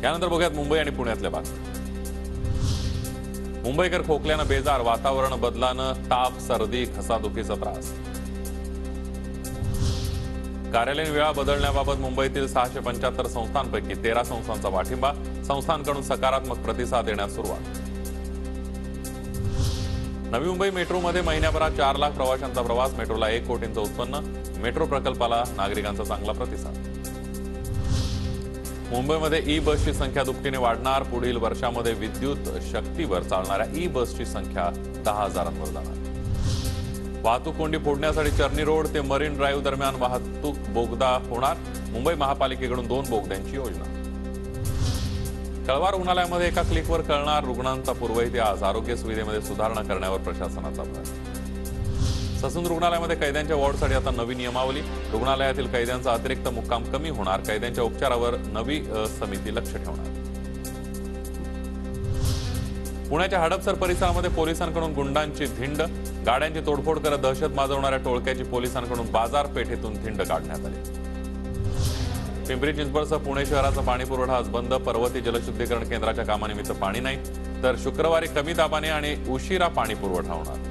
यानंतर बघूयात मुंबई आणि पुण्यातल्या बातम्या। मुंबईकर खोकल्यानं बेजार, वातावरण बदलानं ताप, सर्दी, घसादुखीचा त्रास। कार्यालयीन वेळा बदलण्याबाबत मुंबईतील 675 संस्थांपैकी 13 संस्थांचा पाठिंबा, संस्थांकडून सकारात्मक प्रतिसाद देण्यास सुरुवात। नवी मुंबई मेट्रोमध्ये महिन्याभरात 4 लाख प्रवाशांचा प्रवास, मेट्रोला 1 कोटींचं उत्पन्न, मेट्रो प्रकल्पाला नागरिकांचा चांगला प्रतिसाद। मुंबईमध्ये ई बसची संख्या दुपटीने वाढणार, पुढील वर्षामध्ये विद्युत शक्तीवर चालणाऱ्या ई बसची संख्या 10,000वर जाणार। वाहतूक कोंडी फोडण्यासाठी चर्नी रोड ते मरीन ड्राईव्ह दरम्यान वाहतूक बोगदा होणार, मुंबई महापालिकेकडून 2 बोगद्यांची योजना। कळवा रुग्णालयामध्ये एका क्लिकवर कळणार रुग्णांचा पूर्व इतिहास, आरोग्य सुविधेमध्ये सुधारणा करण्यावर प्रशासनाचा भर। ससून रुग्णालयामध्ये कैद्यांच्या वॉर्डसाठी आता नवी नियमावली, रुग्णालयातील कैद्यांचा अतिरिक्त मुक्काम कमी होणार, कैद्यांच्या उपचारावर नवी समिती लक्ष ठेवणार। पुण्याच्या हडपसर परिसरामध्ये पोलिसांकडून गुंडांची धिंड, गाड्यांची तोडफोड करत दहशत माजवणाऱ्या टोळक्याची पोलिसांकडून बाजारपेठेतून धिंड काढण्यात आली। पिंपरी चिंचवडसह पुणे शहराचा पाणीपुरवठा आज बंद, पर्वती जलशुद्धीकरण केंद्राच्या कामानिमित्त पाणी नाही, तर शुक्रवारी कमी दाबाने आणि उशिरा पाणी पुरवठा होणार।